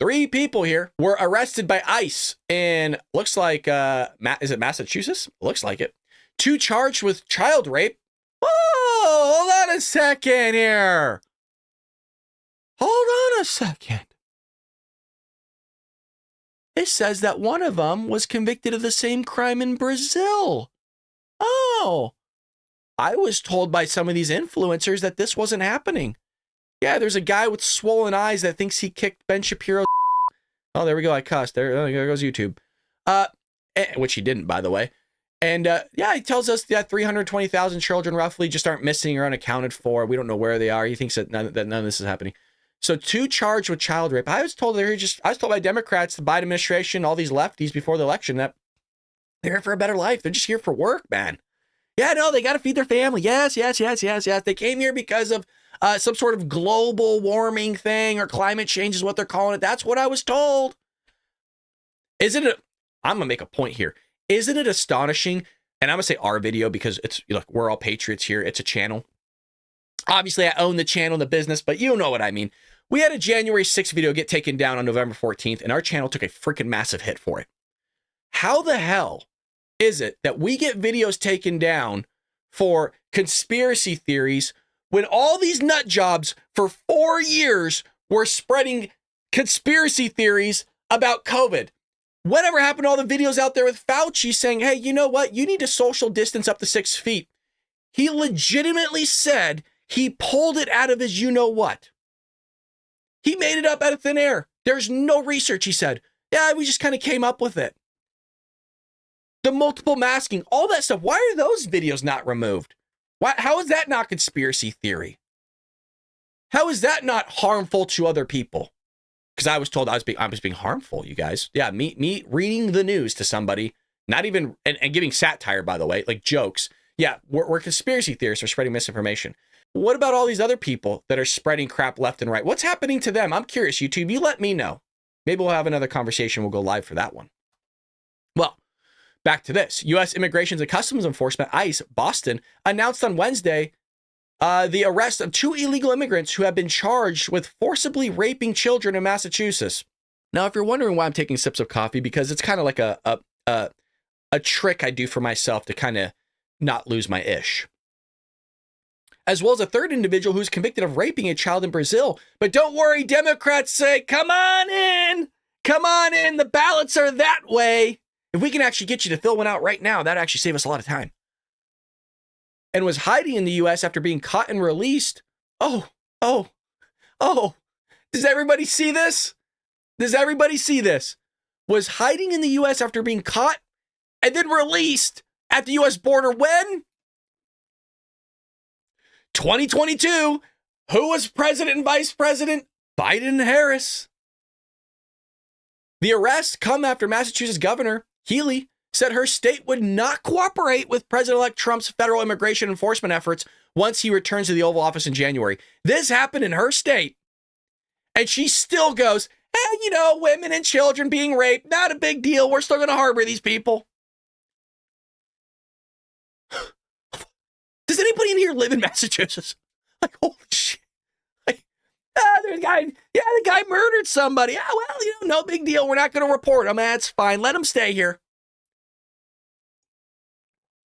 3 people here were arrested by ICE in, looks like, is it Massachusetts? Looks like it. 2 charged with child rape. Oh, hold on a second here. Hold on a second. It says that one of them was convicted of the same crime in Brazil. Oh, I was told by some of these influencers that this wasn't happening. Yeah, there's a guy with swollen eyes that thinks he kicked Ben Shapiro. Oh, there we go. I cussed. There goes YouTube. Which he didn't, by the way. And yeah, he tells us that 320,000 children roughly just aren't missing or unaccounted for. We don't know where they are. He thinks that none of this is happening. So 2 charged with child rape. I was told by Democrats, the Biden administration, all these lefties before the election that they're here for a better life. They're just here for work, man. Yeah, no, they got to feed their family. Yes. They came here because of some sort of global warming thing or climate change is what they're calling it. That's what I was told. I'm going to make a point here. Isn't it astonishing? And I'm going to say our video because look, we're all patriots here. It's a channel. Obviously, I own the channel and the business, but you know what I mean. We had a January 6th video get taken down on November 14th, and our channel took a freaking massive hit for it. How the hell is it that we get videos taken down for conspiracy theories when all these nut jobs for 4 years were spreading conspiracy theories about COVID? Whatever happened to all the videos out there with Fauci saying, hey, you know what? You need to social distance up to 6 feet. He legitimately said he pulled it out of his you-know-what. He made it up out of thin air. There's no research, he said. Yeah, we just kind of came up with it. The multiple masking, all that stuff. Why are those videos not removed? How is that not conspiracy theory? How is that not harmful to other people? Because I was told I was being harmful, you guys. Yeah, me reading the news to somebody, not even, and giving satire, by the way, like jokes. Yeah, we're conspiracy theorists for spreading misinformation. What about all these other people that are spreading crap left and right? What's happening to them? I'm curious, YouTube. You let me know. Maybe we'll have another conversation. We'll go live for that one. Well, back to this. U.S. Immigration and Customs Enforcement, ICE, Boston, announced on Wednesday the arrest of 2 illegal immigrants who have been charged with forcibly raping children in Massachusetts. Now, if you're wondering why I'm taking sips of coffee, because it's kind of like a trick I do for myself to kind of not lose my ish. As well as a 3rd individual who's convicted of raping a child in Brazil. But don't worry, Democrats say, come on in, the ballots are that way. If we can actually get you to fill one out right now, that'd actually save us a lot of time. And was hiding in the U.S. after being caught and released. Oh. Does everybody see this? Was hiding in the U.S. after being caught and then released at the U.S. border when? 2022. Who was president and vice president? Biden and Harris. The arrests come after Massachusetts Governor Healy said her state would not cooperate with President-elect Trump's federal immigration enforcement efforts once he returns to the Oval Office in January. This happened in her state. And she still goes, women and children being raped, not a big deal. We're still going to harbor these people. Does anybody in here live in Massachusetts? Like, holy shit. Like, the guy murdered somebody. No big deal. We're not going to report him. That's fine. Let him stay here.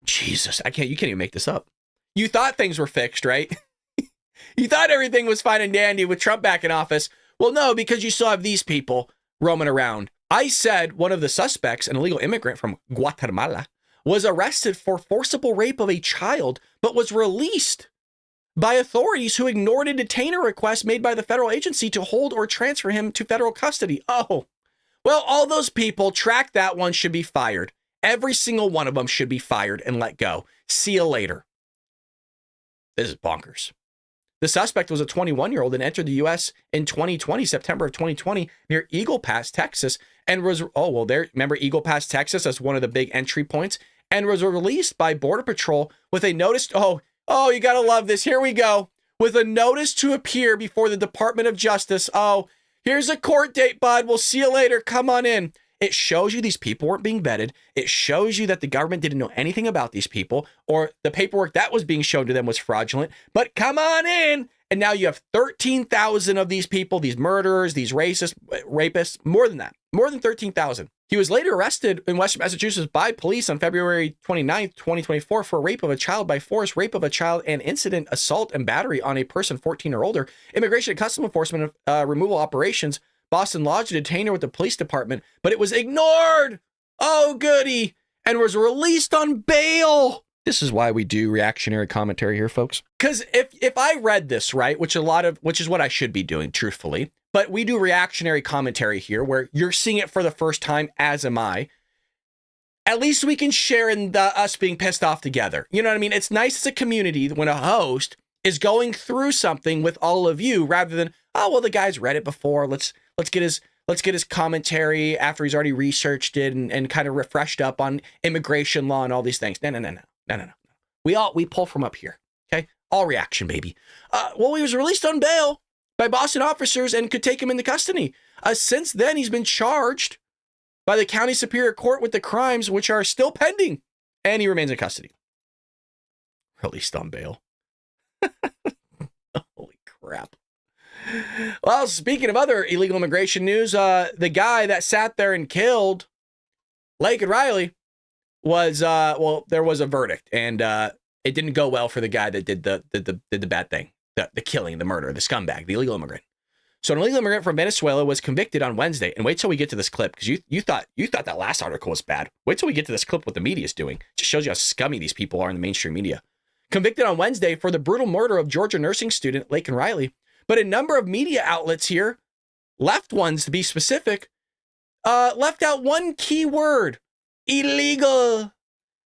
Jesus, you can't even make this up. You thought things were fixed, right? You thought everything was fine and dandy with Trump back in office. Well, no, because you still have these people roaming around. I said one of the suspects, an illegal immigrant from Guatemala, was arrested for forcible rape of a child, but was released by authorities who ignored a detainer request made by the federal agency to hold or transfer him to federal custody. Oh, well, all those people, track that one, should be fired. Every single one of them should be fired and let go. See you later. This is bonkers. The suspect was a 21-year-old and entered the U.S. in September of 2020, near Eagle Pass, Texas, and was, remember Eagle Pass, Texas, as one of the big entry points, and was released by Border Patrol with a notice, you gotta love this, here we go, with a notice to appear before the Department of Justice. Oh, here's a court date, bud, we'll see you later, come on in. It shows you these people weren't being vetted. It shows you that the government didn't know anything about these people, or the paperwork that was being shown to them was fraudulent. But come on in And now you have 13,000 of these people, these murderers, these rapists, more than that, more than 13,000. He was later arrested in Western Massachusetts by police on February 29th, 2024 for rape of a child by force, rape of a child, and incident assault and battery on a person 14 or older. Immigration and Customs Enforcement removal operations. Boston lodged a detainer with the police department, but it was ignored. Oh, goody. And was released on bail. This is why we do reactionary commentary here, folks. Because if I read this right, which is what I should be doing, truthfully, but we do reactionary commentary here where you're seeing it for the first time, as am I. At least we can share in us being pissed off together. You know what I mean? It's nice as a community when a host is going through something with all of you rather than, oh, well, the guy's read it before. Let's get his commentary after he's already researched it and kind of refreshed up on immigration law and all these things. No. We pull from up here. Okay. All reaction, baby. Well, he was released on bail by Boston officers and could take him into custody. Since then, he's been charged by the county superior court with the crimes which are still pending, and he remains in custody. Released on bail. Holy crap. Well, speaking of other illegal immigration news, the guy that sat there and killed Laken Riley was, there was a verdict, and it didn't go well for the guy that did the bad thing. The killing, the murder, the scumbag, the illegal immigrant. So an illegal immigrant from Venezuela was convicted on Wednesday. And wait till we get to this clip, because you thought that last article was bad. Wait till we get to this clip what the media is doing. It just shows you how scummy these people are in the mainstream media. Convicted on Wednesday for the brutal murder of Georgia nursing student Laken Riley. But a number of media outlets here, left ones to be specific, left out one key word, illegal,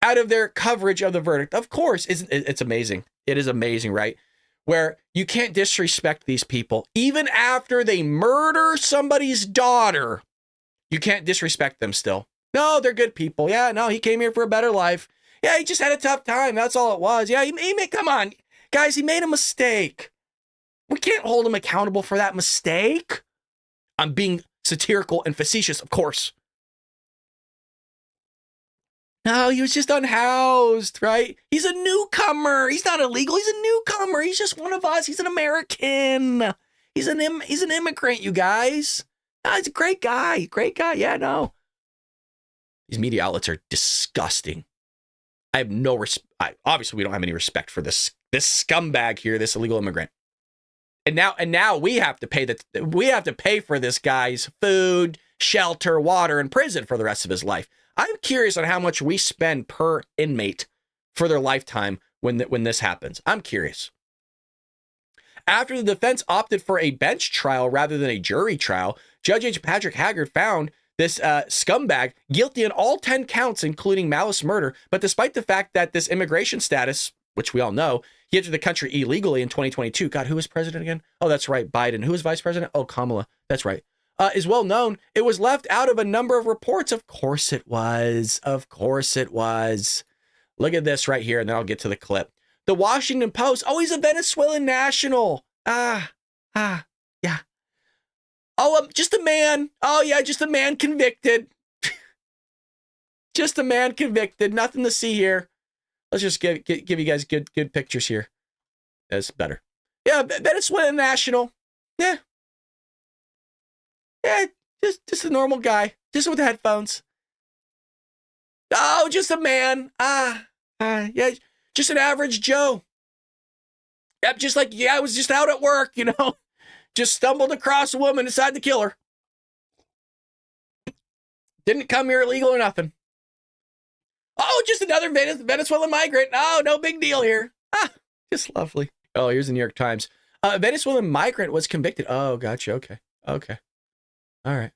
out of their coverage of the verdict. Of course, it's amazing. It is amazing, right? Where you can't disrespect these people. Even after they murder somebody's daughter, you can't disrespect them still. No, they're good people. Yeah, no, he came here for a better life. Yeah, he just had a tough time. That's all it was. Yeah, he made, come on. Guys, he made a mistake. We can't hold him accountable for that mistake. I'm being satirical and facetious, of course. No, he was just unhoused, right? He's a newcomer. He's not illegal. He's a newcomer. He's just one of us. He's an American. He's an immigrant, you guys. No, he's a great guy. Great guy. Yeah, no. These media outlets are disgusting. I have no respect. Obviously, we don't have any respect for this scumbag here, this illegal immigrant. And now we have to pay for this guy's food, shelter, water, and prison for the rest of his life. I'm curious on how much we spend per inmate for their lifetime when this happens. I'm curious. After the defense opted for a bench trial rather than a jury trial, Judge H. Patrick Haggard found this scumbag guilty on all 10 counts, including malice murder. But despite the fact that this immigration status, which we all know, he entered the country illegally in 2022. God, who was president again? Oh, that's right, Biden. Who was vice president? Oh, Kamala. That's right. Is well known. It was left out of a number of reports. Of course it was. Of course it was. Look at this right here, and then I'll get to the clip. The Washington Post. Oh, he's a Venezuelan national. Yeah. Oh, just a man. Oh, yeah, just a man convicted. Just a man convicted. Nothing to see here. Let's just give you guys good pictures here. That's better. Yeah, Venezuelan national. Yeah. Yeah, just a normal guy. Just with headphones. Oh, just a man. Yeah, just an average Joe. Yep, just like, I was just out at work, Just stumbled across a woman, decided to kill her. Didn't come here illegal or nothing. Oh, just another Venezuelan migrant. Oh, no big deal here. Just lovely. Oh, here's the New York Times. A Venezuelan migrant was convicted. Oh, gotcha. Okay. All right.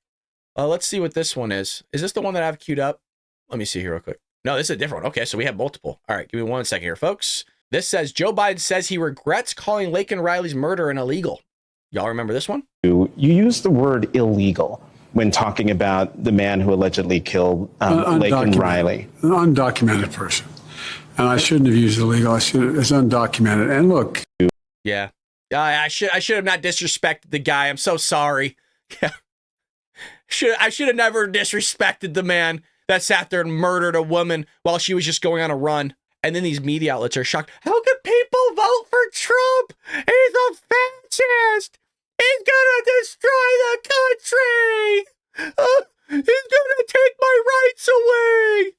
Let's see what this one is. Is this the one that I have queued up? Let me see here real quick. No, this is a different one. Okay, so we have multiple. All right, give me 1 second here, folks. This says, Joe Biden says he regrets calling Laken Riley's murder an illegal. Y'all remember this one? You use the word illegal when talking about the man who allegedly killed Laken Riley. An undocumented person. And I shouldn't have used illegal. It's undocumented. And look. Yeah. I should have not disrespected the guy. I'm so sorry. Yeah. I should have never disrespected the man that sat there and murdered a woman while she was just going on a run. And then these media outlets are shocked. How could people vote for Trump? He's a fascist. He's gonna destroy the country. He's gonna take my rights away.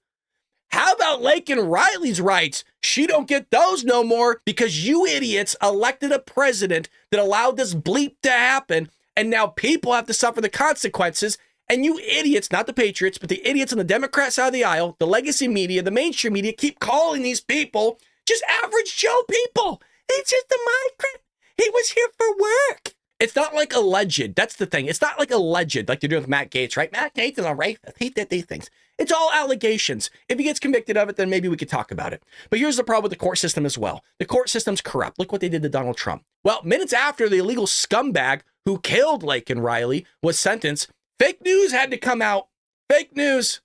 How about Laken Riley's rights? She don't get those no more because you idiots elected a president that allowed this bleep to happen, and now people have to suffer the consequences. And you idiots, not the patriots, but the idiots on the Democrat side of the aisle, the legacy media, the mainstream media, keep calling these people just average Joe people. He's just a migrant. He was here for work. It's not like alleged. That's the thing. It's not like alleged like they're doing with Matt Gaetz, right? Matt Gaetz is a racist. He did these things. It's all allegations. If he gets convicted of it, then maybe we could talk about it. But here's the problem with the court system as well. The court system's corrupt. Look what they did to Donald Trump. Well, minutes after the illegal scumbag who killed Laken Riley was sentenced, fake news had to come out. Fake news.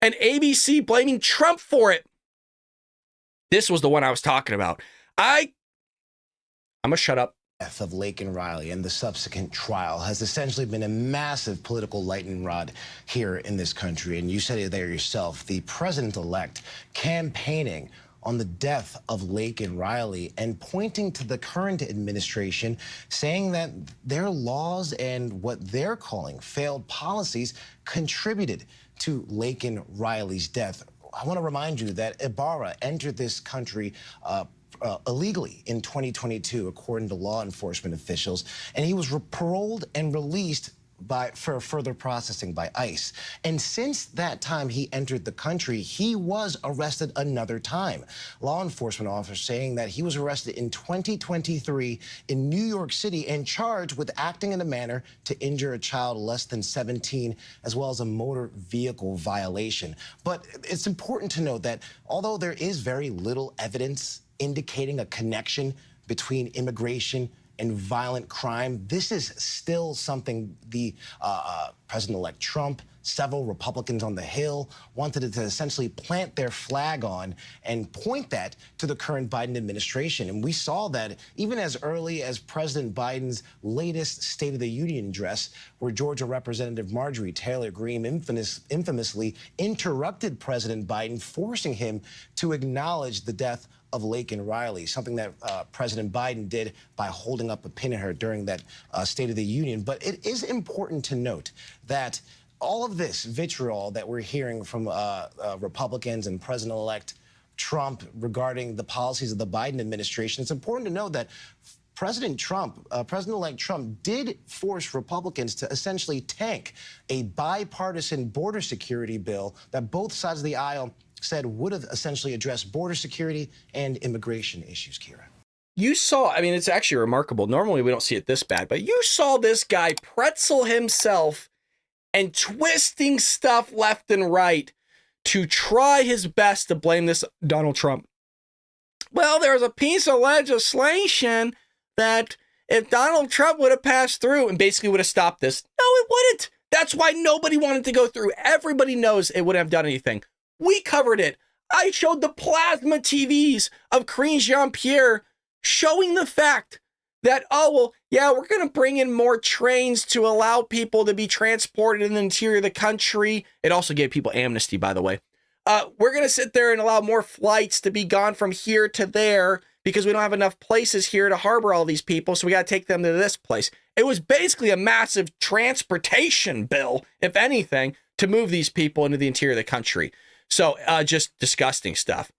And ABC blaming Trump for it. This was the one I was talking about. I'm going to shut up. Death of Laken Riley and the subsequent trial has essentially been a massive political lightning rod here in this country. And you said it there yourself, the president-elect campaigning on the death of Laken Riley and pointing to the current administration, saying that their laws and what they're calling failed policies contributed to Laken Riley's death. I want to remind you that Ibarra entered this country illegally in 2022, according to law enforcement officials, and he was paroled and released for further processing by ICE. And since that time he entered the country, he was arrested another time. Law enforcement officers saying that he was arrested in 2023 in New York City and charged with acting in a manner to injure a child less than 17, as well as a motor vehicle violation. But it's important to note that although there is very little evidence indicating a connection between immigration and violent crime, this is still something the President-elect Trump, several Republicans on the Hill wanted to essentially plant their flag on and point that to the current Biden administration. And we saw that even as early as President Biden's latest State of the Union address, where Georgia Representative Marjorie Taylor Greene infamously interrupted President Biden, forcing him to acknowledge the death of Laken Riley, something that President Biden did by holding up a pin in her during that State of the Union. But it is important to note that all of this vitriol that we're hearing from Republicans and President-elect Trump regarding the policies of the Biden administration, it's important to know that President-elect Trump did force Republicans to essentially tank a bipartisan border security bill that both sides of the aisle said would have essentially addressed border security and immigration issues, Kira. You saw, I mean, it's actually remarkable. Normally we don't see it this bad, but you saw this guy pretzel himself and twisting stuff left and right to try his best to blame this Donald Trump. Well, there was a piece of legislation that if Donald Trump would have passed through and basically would have stopped this, no, it wouldn't. That's why nobody wanted to go through. Everybody knows it wouldn't have done anything. We covered it. I showed the plasma TVs of Karine Jean-Pierre showing the fact that, oh, well, yeah, we're going to bring in more trains to allow people to be transported in the interior of the country. It also gave people amnesty, by the way. We're going to sit there and allow more flights to be gone from here to there because we don't have enough places here to harbor all these people, so we got to take them to this place. It was basically a massive transportation bill, if anything, to move these people into the interior of the country. So just disgusting stuff.